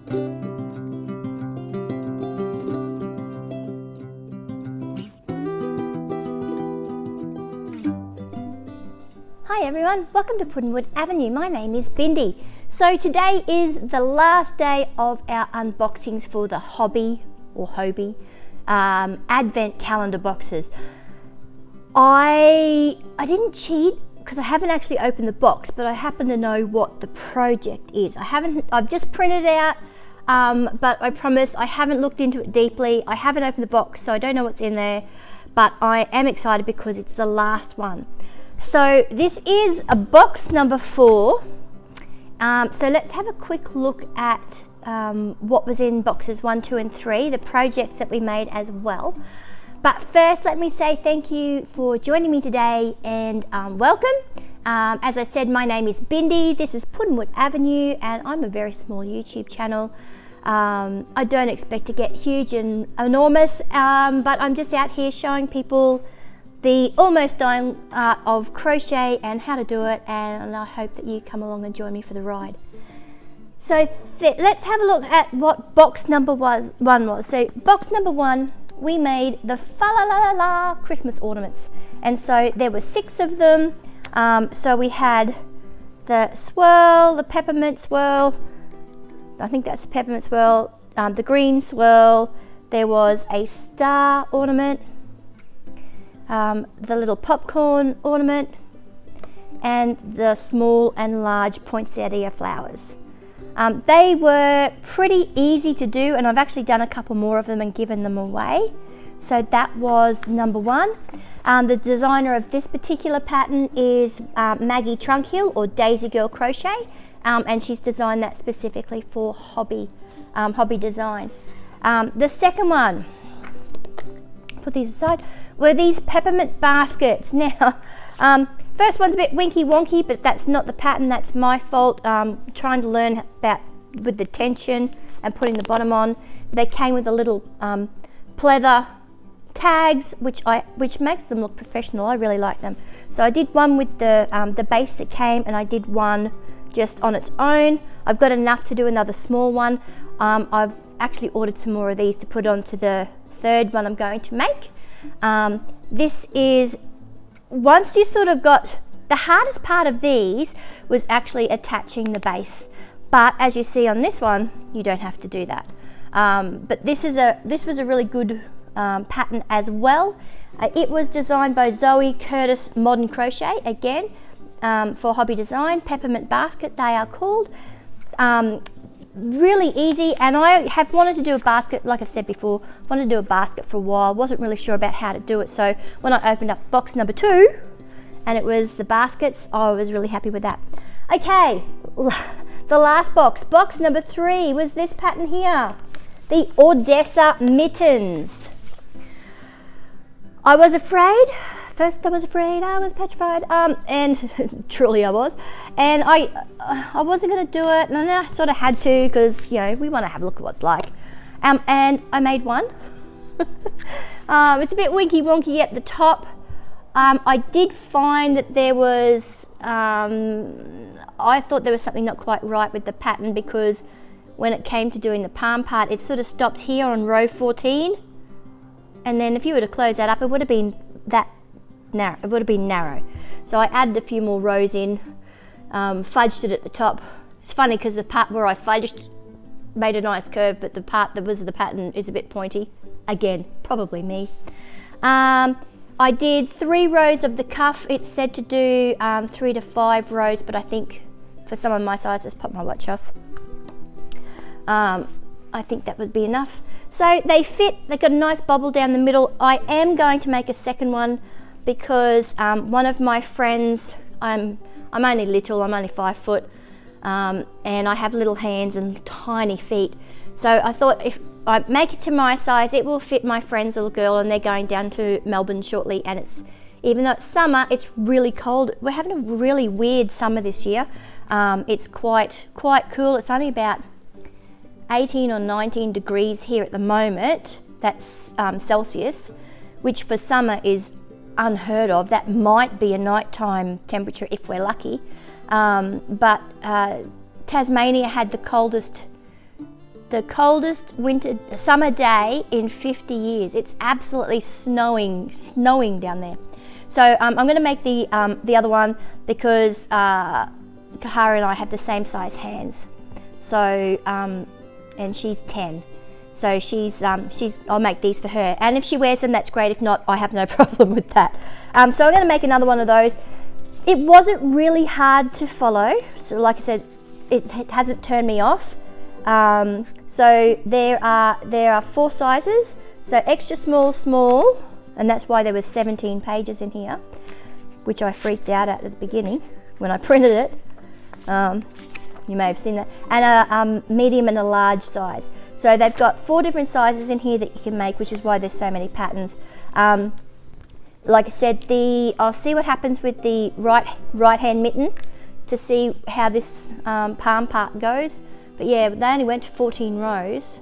Hi everyone, welcome to Puddinwood Avenue. My name is Bindi. So today is the last day of our unboxings for the Hobbii Advent calendar boxes. I didn't cheat because I haven't actually opened the box, but I happen to know what the project is. I've just printed it out, but I promise I haven't looked into it deeply. I haven't opened the box, so I don't know what's in there, but I am excited because it's the last one. So this is a box number 4. So let's have a quick look at what was in boxes 1, 2 and 3, the projects that we made as well. But first, let me say thank you for joining me today and welcome. As I said, my name is Bindi, this is Puddinwood Avenue, and I'm a very small YouTube channel. I don't expect to get huge and enormous, but I'm just out here showing people the almost dying art of crochet and how to do it, and I hope that you come along and join me for the ride. So let's have a look at what box number 1 was. So box number 1, we made the fa-la-la-la-la Christmas ornaments, and so there were 6 of them. So we had the swirl, the peppermint swirl, I think that's the peppermint swirl, the green swirl, there was a star ornament, the little popcorn ornament, and the small and large poinsettia flowers. They were pretty easy to do, and I've actually done a couple more of them and given them away. So that was number 1. The designer of this particular pattern is Maggie Trunkhill, or Daisy Girl Crochet, and she's designed that specifically for Hobbii Design. The second one, put these aside, were these peppermint baskets. Now, first one's a bit winky wonky, but that's not the pattern, that's my fault. Trying to learn about with the tension and putting the bottom on. They came with a little pleather tags, which makes them look professional. I really like them. So I did one with the base that came, and I did one just on its own. I've got enough to do another small one. I've actually ordered some more of these to put onto the third one I'm going to make. This is, once you sort of got, the hardest part of these was actually attaching the base, but as you see on this one, you don't have to do that. But this was a really good pattern as well. It was designed by Zoe Curtis Modern Crochet, again for Hobbii Design. Peppermint basket they are called. Really easy, and I have wanted to do a basket, like I've said before, wanted to do a basket for a while, wasn't really sure about how to do it, so when I opened up box number 2 and it was the baskets, I was really happy with that. Okay, the last box number 3 was this pattern here, the Odessa mittens. I was afraid. First I was afraid, I was petrified, and truly I was, and I wasn't going to do it, and then I sort of had to, because, you know, we want to have a look at what it's like, and I made one. It's a bit winky wonky at the top. I did find that there was, I thought there was something not quite right with the pattern, because when it came to doing the palm part, it sort of stopped here on row 14, and then if you were to close that up, it would have been narrow. So I added a few more rows in, fudged it at the top. It's funny because the part where I fudged made a nice curve, but the part that was the pattern is a bit pointy. Again, probably me. I did 3 rows of the cuff. It's said to do 3 to 5 rows, but I think for someone my size, just pop my watch off. I think that would be enough. So they fit, they've got a nice bubble down the middle. I am going to make a second one because one of my friends, I'm only little, I'm only 5 foot, and I have little hands and tiny feet. So I thought if I make it to my size, it will fit my friend's little girl, and they're going down to Melbourne shortly, and it's, even though it's summer, it's really cold. We're having a really weird summer this year. It's quite cool. It's only about 18 or 19 degrees here at the moment. That's Celsius, which for summer is unheard of. That might be a nighttime temperature if we're lucky. But Tasmania had the coldest the coldest summer day in 50 years. It's absolutely snowing down there. So I'm going to make the other one because Kahara and I have the same size hands. So and she's 10. So I'll make these for her. And if she wears them, that's great. If not, I have no problem with that. So I'm going to make another one of those. It wasn't really hard to follow. So like I said, it hasn't turned me off. So there are 4 sizes. So extra small, small, and that's why there was 17 pages in here, which I freaked out at the beginning when I printed it. You may have seen that. And a medium and a large size. So they've got 4 different sizes in here that you can make, which is why there's so many patterns. Like I said, I'll see what happens with the right hand mitten to see how this palm part goes. But yeah, they only went to 14 rows.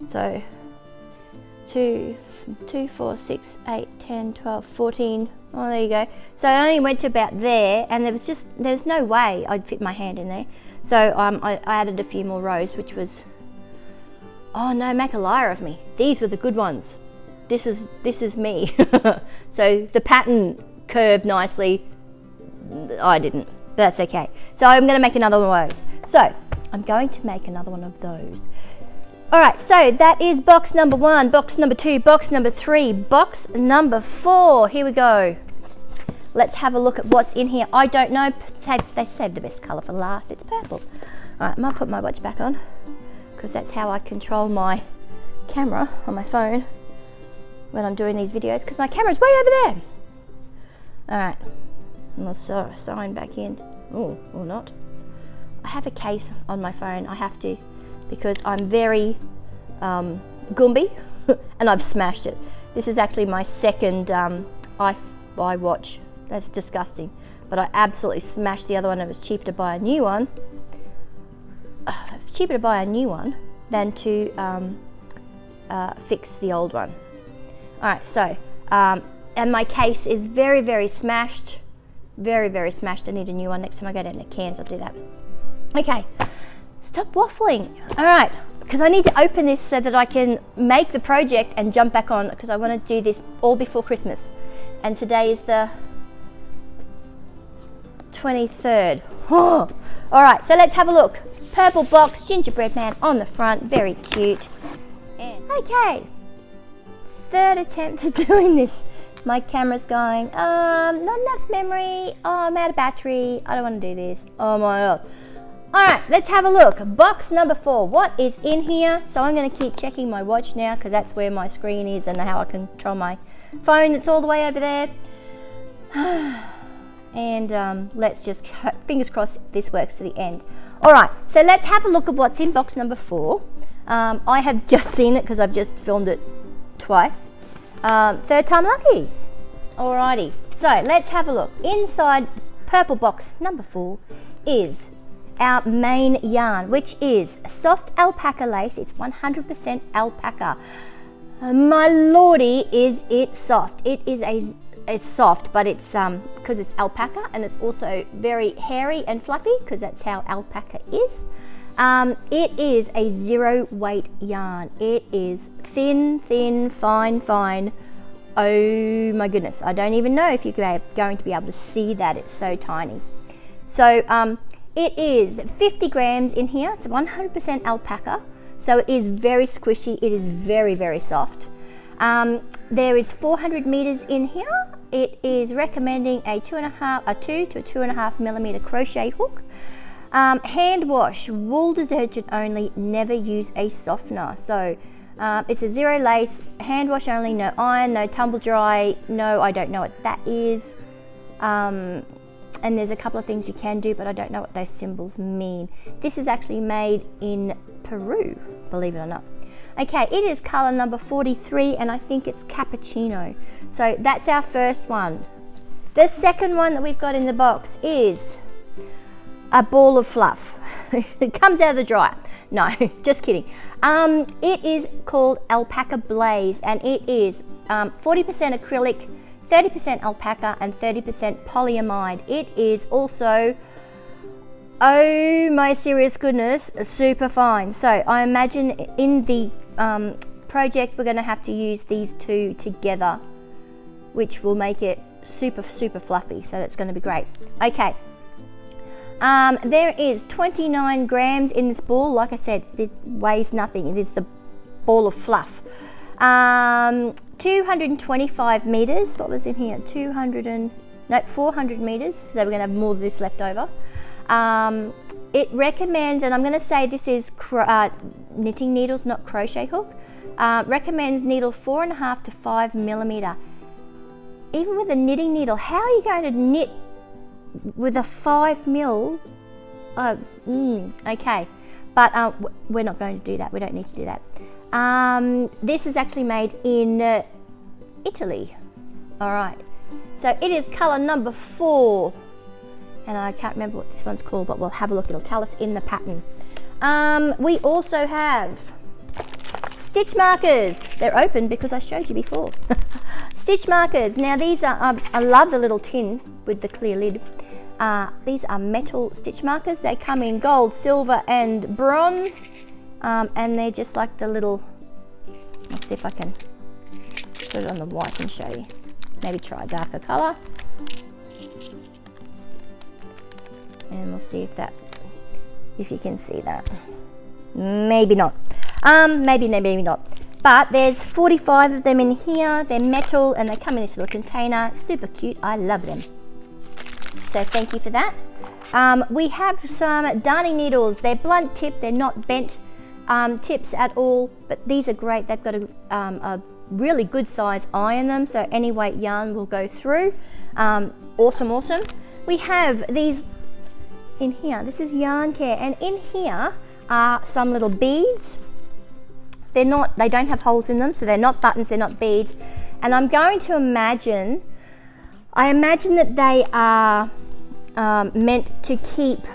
So 2, 4, 6, 8, 10, 12, 14. Oh, there you go. So I only went to about there, and there's no way I'd fit my hand in there. So I added a few more rows, which was, oh no, make a liar of me. These were the good ones. This is me. So the pattern curved nicely. I didn't, but that's okay. So I'm going to make another one of those. So I'm going to make another one of those. All right, so that is box number 1, box number 2, box number 3, box number 4. Here we go. Let's have a look at what's in here. I don't know. They saved the best color for last. It's purple. All right, I might put my watch back on because that's how I control my camera on my phone when I'm doing these videos, because my camera's way over there. All right, and I'll sign back in. Oh, or not. I have a case on my phone. I have to, because I'm very Goombie and I've smashed it. This is actually my second iWatch. That's disgusting. But I absolutely smashed the other one. It was cheaper to buy a new one. Cheaper to buy a new one than to fix the old one. All right, so, and my case is very, very smashed. Very, very smashed. I need a new one. Next time I go down to Cairns, I'll do that. Okay, stop waffling. All right, because I need to open this so that I can make the project and jump back on, because I want to do this all before Christmas. And today is the 23rd. Oh. All right, so let's have a look. Purple box, gingerbread man on the front, very cute. And okay, 3rd attempt at doing this. My camera's going, not enough memory. Oh, I'm out of battery. I don't want to do this. Oh my God. All right, let's have a look. Box number 4. What is in here? So I'm going to keep checking my watch now, because that's where my screen is and how I control my phone that's all the way over there. And let's just, fingers crossed, this works to the end. All right, so let's have a look at what's in box number 4. I have just seen it because I've just filmed it twice. 3rd time lucky. Alrighty, so let's have a look. Inside purple box number 4 is our main yarn, which is soft alpaca lace. It's 100% alpaca. My lordy, is it soft. It's soft, but it's because it's alpaca, and it's also very hairy and fluffy, because that's how alpaca is. It is a 0 weight yarn. It is thin, fine. Oh my goodness, I don't even know if you're going to be able to see that. It's so tiny. So it is 50 grams in here. It's 100% alpaca, so it is very squishy. It is very, very soft. There is 400 meters in here. It is recommending a 2 to 2.5 millimeter crochet hook. Hand wash, wool detergent only, never use a softener. So it's a 0 lace, hand wash only, no iron, no tumble dry, no, I don't know what that is. And there's a couple of things you can do, but I don't know what those symbols mean. This is actually made in Peru, believe it or not. Okay, it is color number 43, and I think it's cappuccino. So that's our first one. The second one that we've got in the box is a ball of fluff. It comes out of the dryer. No, just kidding. It is called Alpaca Blaze, and it is 40% acrylic, 30% alpaca, and 30% polyamide. It is also oh my serious goodness, super fine. So I imagine in the project we're going to have to use these two together, which will make it super fluffy, so that's going to be great. Okay, there is 29 grams in this ball. Like I said, it weighs nothing. It is the ball of fluff. 225 meters. What was in here? 400 meters. So we're going to have more of this left over. It recommends, and I'm going to say this is knitting needles, not crochet hook. Recommends needle 4.5 to 5 millimeter. Even with a knitting needle, how are you going to knit with a 5 mil? Okay, but we're not going to do that. We don't need to do that. This is actually made in Italy. All right, so it is color number 4, and I can't remember what this one's called, but we'll have a look. It'll tell us in the pattern. We also have stitch markers. They're open because I showed you before. Stitch markers. Now these are, I love the little tin with the clear lid. These are metal stitch markers. They come in gold, silver and bronze. And they're just like the little, let's see if I can put it on the white and show you. Maybe try a darker color. And we'll see if you can see that. Maybe not. Maybe not. But there's 45 of them in here. They're metal and they come in this little container. Super cute. I love them. So thank you for that. We have some darning needles. They're blunt tip. They're not bent tips at all. But these are great. They've got a really good size eye in them. So any weight yarn will go through. Awesome. We have these in here. This is Yarn Care. And in here are some little beads. They don't have holes in them, so they're not buttons, they're not beads. And I'm going to imagine that they are meant to keep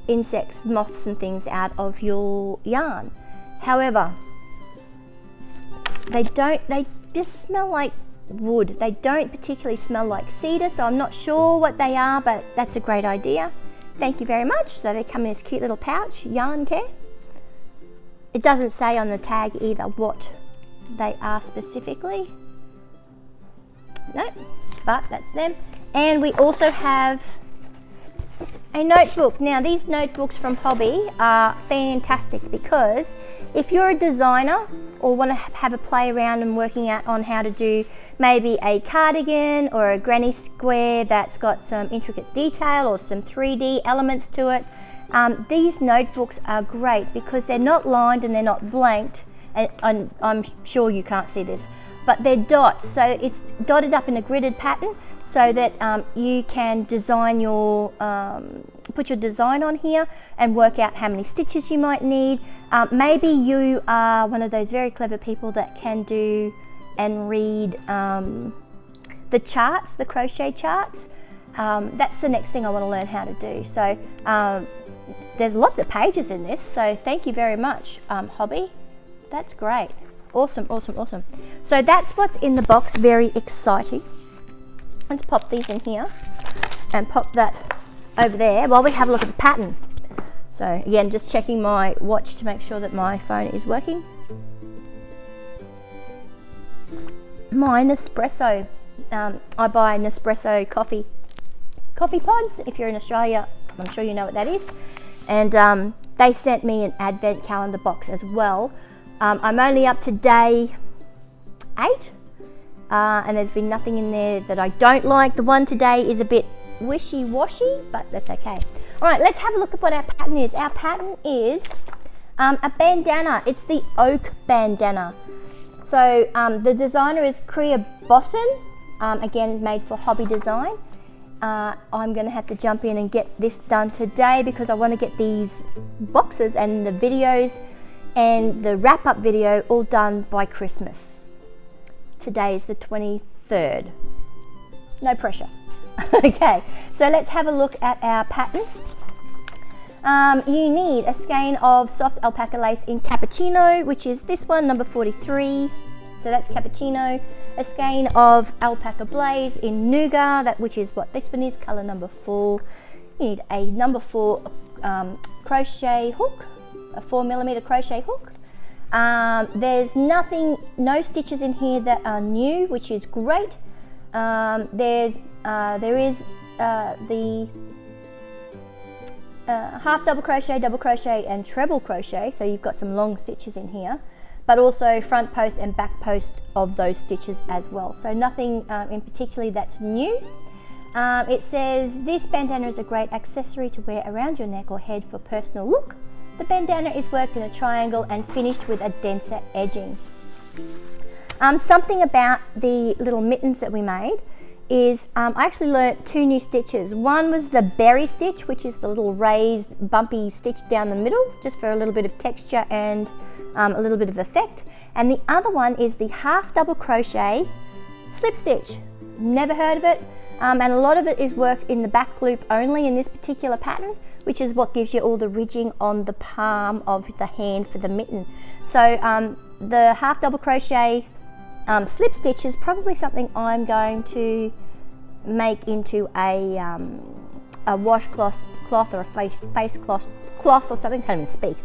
insects, moths and things out of your yarn. However, they just smell like wood. They don't particularly smell like cedar, so I'm not sure what they are, but that's a great idea. Thank you very much. So they come in this cute little pouch, Yarn Care. It doesn't say on the tag either what they are specifically. No, but that's them. And we also have a notebook. Now these notebooks from Hobbii are fantastic because if you're a designer or want to have a play around and working out on how to do maybe a cardigan or a granny square that's got some intricate detail or some 3D elements to it, these notebooks are great because they're not lined and they're not blanked. And I'm sure you can't see this, but they're dots. So it's dotted up in a gridded pattern so that you can design your, put your design on here and work out how many stitches you might need. Maybe you are one of those very clever people that can do and read the charts, the crochet charts. That's the next thing I want to learn how to do. So there's lots of pages in this, so thank you very much, Hobbii. That's great. Awesome. So that's what's in the box. Very exciting. Let's pop these in here and pop that over there while we have a look at the pattern. So again, just checking my watch to make sure that my phone is working. My Nespresso. I buy Nespresso coffee pods. If you're in Australia, I'm sure you know what that is. And they sent me an advent calendar box as well. I'm only up to day 8, and there's been nothing in there that I don't like. The one today is a bit wishy-washy, but that's okay. All right, let's have a look at what our pattern is. Our pattern is a bandana. It's the oak bandana. So the designer is Kriya Bosson. Again, made for Hobbii Design. I'm going to have to jump in and get this done today because I want to get these boxes and the videos and the wrap-up video all done by Christmas. Today is the 23rd. No pressure. Okay, so let's have a look at our pattern. You need a skein of soft alpaca lace in cappuccino, which is this one, number 43. So that's cappuccino, a skein of alpaca blaze in nougat, which is what this one is, color number 4. You need a number 4 crochet hook, a 4mm crochet hook. There's no stitches in here that are new, which is great. There is the half double crochet and treble crochet, so you've got some long stitches in here, but also front post and back post of those stitches as well. So nothing in particular that's new. It says this bandana is a great accessory to wear around your neck or head for personal look. The bandana is worked in a triangle and finished with a denser edging. Something about the little mittens that we made is I actually learnt 2 new stitches. One was the berry stitch, which is the little raised bumpy stitch down the middle, just for a little bit of texture and a little bit of effect. And the other one is the half double crochet slip stitch. Never heard of it. And a lot of it is worked in the back loop only in this particular pattern, which is what gives you all the ridging on the palm of the hand for the mitten. So the half double crochet slip stitch is probably something I'm going to make into a washcloth or a face cloth or something, can't even speak,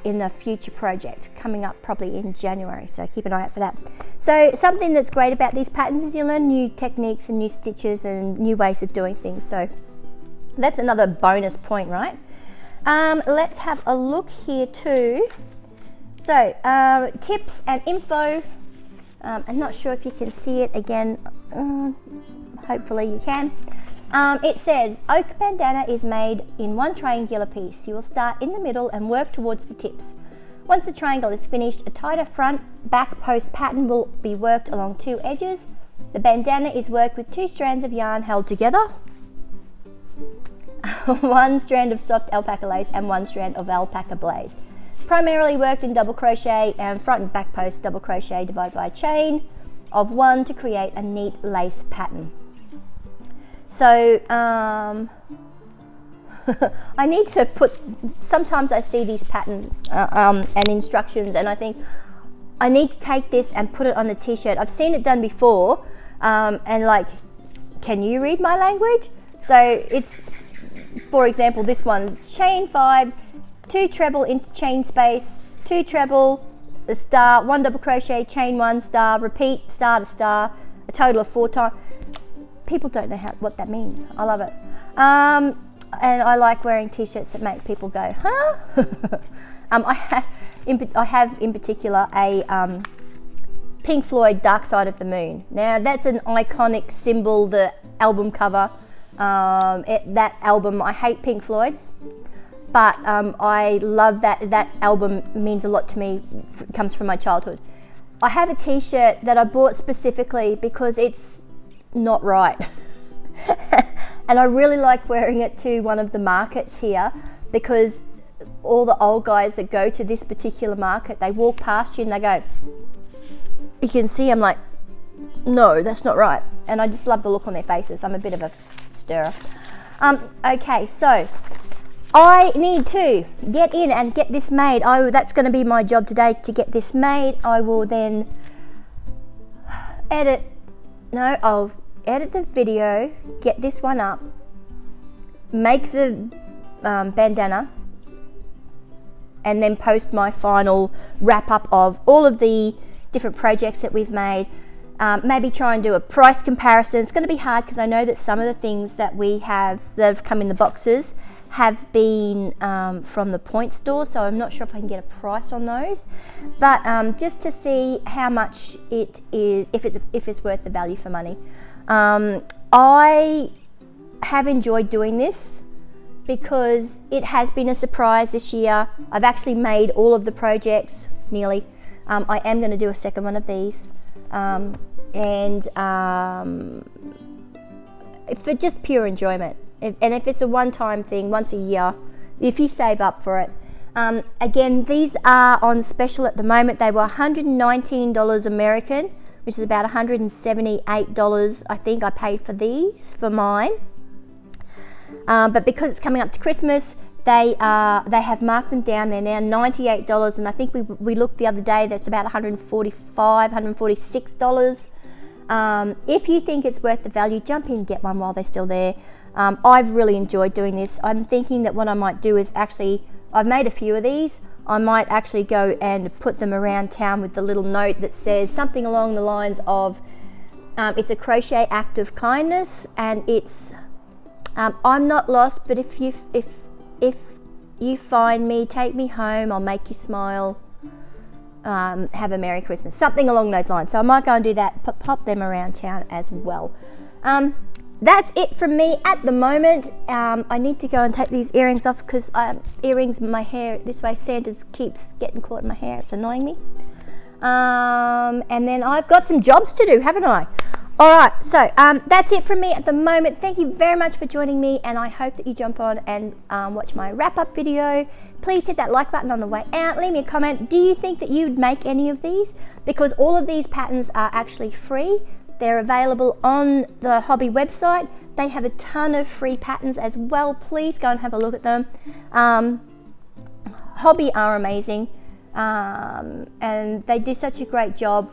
in a future project coming up probably in January, so keep an eye out for that. So something that's great about these patterns is you learn new techniques and new stitches and new ways of doing things, so that's another bonus point, right? Let's have a look here too. So tips and info. I'm not sure if you can see it again. Hopefully you can. It says oak bandana is made in one triangular piece. You will start in the middle and work towards the tips. Once the triangle is finished, a tighter front back post pattern will be worked along 2 edges. The bandana is worked with 2 strands of yarn held together, 1 strand of soft alpaca lace and 1 strand of alpaca blaze. Primarily worked in double crochet and front and back post double crochet divided by a chain of 1 to create a neat lace pattern. So I need to put, sometimes I see these patterns and instructions and I think I need to take this and put it on a t-shirt. I've seen it done before and like, can you read my language? So it's, for example, this one's chain 5, 2 treble into chain space, 2 treble, the star, 1 double crochet, chain 1, star, repeat, star to star, a total of 4 times. People don't know what that means. I love it. And I like wearing t-shirts that make people go, huh? I have in particular a Pink Floyd Dark Side of the Moon. Now that's an iconic symbol, the album cover. That album, I hate Pink Floyd, but I love that album, means a lot to me, comes from my childhood. I have a t-shirt that I bought specifically because it's not right. And I really like wearing it to one of the markets here because all the old guys that go to this particular market, they walk past you and they go, you can see I'm like, no, that's not right. And I just love the look on their faces. I'm a bit of a stirrer. Okay, so I need to get in and get this made. That's going to be my job today, to get this made. I will then I'll edit the video, get this one up, make the bandana, and then post my final wrap up of all of the different projects that we've made. Maybe try and do a price comparison. It's going to be hard because I know that some of the things that we have that have come in the boxes have been from the point store, so I'm not sure if I can get a price on those, but just to see how much it is, if it's worth the value for money. I have enjoyed doing this because it has been a surprise this year. I've actually made all of the projects, nearly. I am going to do a second one of these, and for just pure enjoyment. And if it's a one-time thing, once a year, if you save up for it. Again, these are on special at the moment. They were $119 American, which is about $178, I think I paid for these, for mine. But because it's coming up to Christmas, They have marked them down. They're now $98, and I think we looked the other day. That's about $146. If you think it's worth the value, jump in and get one while they're still there. I've really enjoyed doing this. I'm thinking that what I might do is actually, I've made a few of these. I might actually go and put them around town with the little note that says something along the lines of, it's a crochet act of kindness, and it's, I'm not lost, but if you find me, take me home, I'll make you smile, have a Merry Christmas, something along those lines. So I might go and do that, pop them around town as well. That's it from me at the moment. I need to go and take these earrings off because earrings, my hair this way, Santa's keeps getting caught in my hair. It's annoying me. And then I've got some jobs to do, haven't I? All right, so that's it from me at the moment. Thank you very much for joining me, and I hope that you jump on and watch my wrap-up video. Please hit that like button on the way out. Leave me a comment. Do you think that you'd make any of these? Because all of these patterns are actually free. They're available on the Hobbii website. They have a ton of free patterns as well. Please go and have a look at them. Hobbii are amazing. And they do such a great job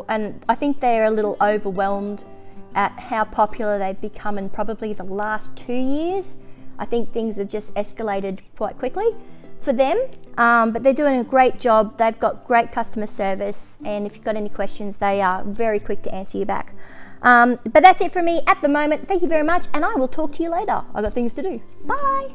and I think they're a little overwhelmed at how popular they've become in probably the last 2 years. I think things have just escalated quite quickly for them, but they're doing a great job. They've got great customer service, and if you've got any questions, they are very quick to answer you back. But that's it for me at the moment. Thank you very much, and I will talk to you later. I've got things to do. Bye.